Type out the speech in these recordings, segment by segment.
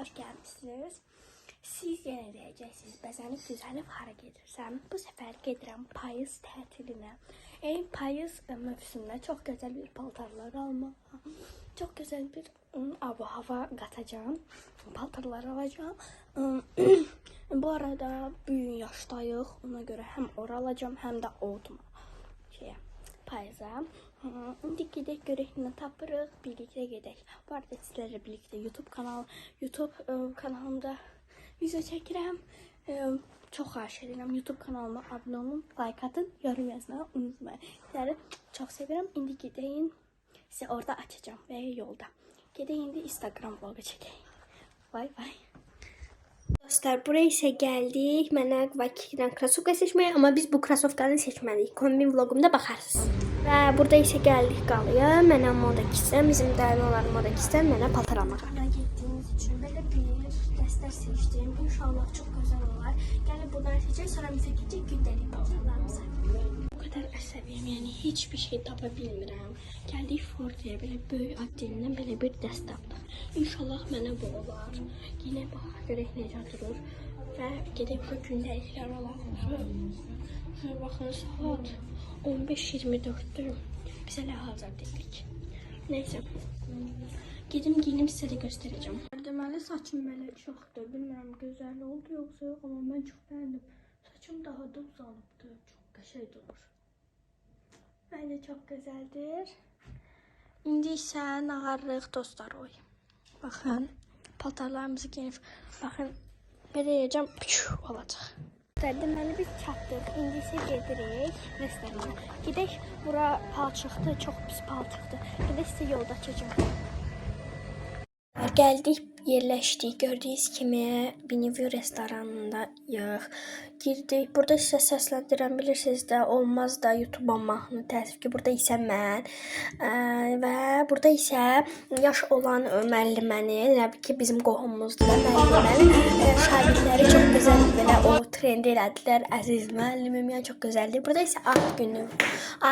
hoş gəlmişsiniz. Siz yenə deyəcəksiniz, bəzənib düzəlib hara gedirsən? Bu səfər gedirəm payız tətilinə. Payız mövsümünə çox gözəl bir paltarlar almağa, çox gözəl bir hava qatacağım, paltarlar alacağım. Bu arada bu gün yaşdayıq, ona görə həm ora alacağım, həm də odma payıza. İndi gedək görək nə tapırıq, birlikdə gedək. Bu arada sizlərlə birlikdə YouTube kanalımda video çəkirəm. Çox xahiş edirəm, YouTube kanalıma abunə olun, like atın, yorum yazmayı unutmayın. Sizləri çox sevirəm. İndi gedəyin, sizə orada açacağım və yolda. Gedəyin indi Instagram vlogu çəkək. Bye bye. Dostlar, buraya isə gəldik. Mənə Vakikdən krasovka seçməyə, amma biz bu krasovkanı seçmədik. Kombin vlogumda baxarsınız. Və burada isə gəldik qalaya. Mənə moda kisəm, bizim daimi olan moda kisəm, mənə paltar almağa. Buna getdiyiniz üçün belə bir dəstər seçdim. İnşallah çox gözəl olar. Gəlib buradan seçək, sonra bizə gedəcək gündəlik paltarlarımıza. Bu qədər əsəbiyəm, yəni heç bir şey tapa bilmirəm. Gəldik Forte'yə, belə böyük adelindən belə bir dəst tapdıq. İnşallah mənə bu olar. Yenə bax, görək necə durur. Və gedək bu gündəliklər alaq. Şöyle baxın, saat 15:24'dür. Biz hələ hazır deyilik. Neyse. Gedim giyinim, sizə də göstərəcəm. Deməli saçım belə çoxdur. Bilmirəm gözəl oldu yoxsa yox, amma mən çox bəyəndim. Saçım daha da uzalıbdır. Çox qəşəng durur. Bence çok güzeldir. İndi isə nağarırıq dostlar oy. Baxın, paltarlarımızı giyinib. Baxın, belə yiyəcəm, olacaq. Deməli biz çatdıq. İndi isə gedirik restorana. Gedək, bura palçıqdır, çox pis palçıqdır. Gedək sizə yolda açacağım. Gəldik, yerləşdik. Gördüyünüz kimi Beneview restoranındayıq. Girdik. Burada sizə səsləndirəm, bilirsiniz də, olmaz da YouTube mahnı təəssüf ki, burada isə mən və burada isə yaş olan müəlliməni, nəbi ki, bizim qohumumuzdur da müəllimənin şagirdləri çox gözəl belə o trendi elədilər. Əziz müəllimim, yəni çox gözəldir. Burada isə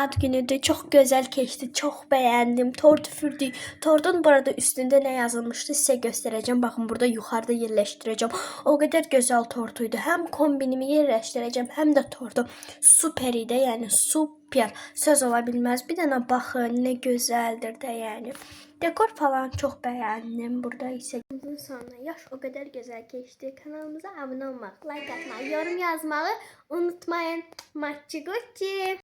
ad günüdür. Çox gözəl keçdi. Çox bəyəndim. Tort üfürdük. Tortun bu arada üstündə nə yazılmışdı sizə göstərəcəm. Baxın, burada yuxarıda yerləşdirəcəm. O qədər gözəl tortuydu. Həm kombinimi yerləşdirəcəm, həm də tortu. Super idi, yəni super. Söz ola bilməz. Bir dənə baxın, nə gözəldir də, yəni. Dekor falan çox bəyəndim. Burada isə sonra yaş o qədər gözəl keçdi. Kanalımıza abunə olmaq, like atmayı, yorum yazmağı unutmayın. Maçı Gucci.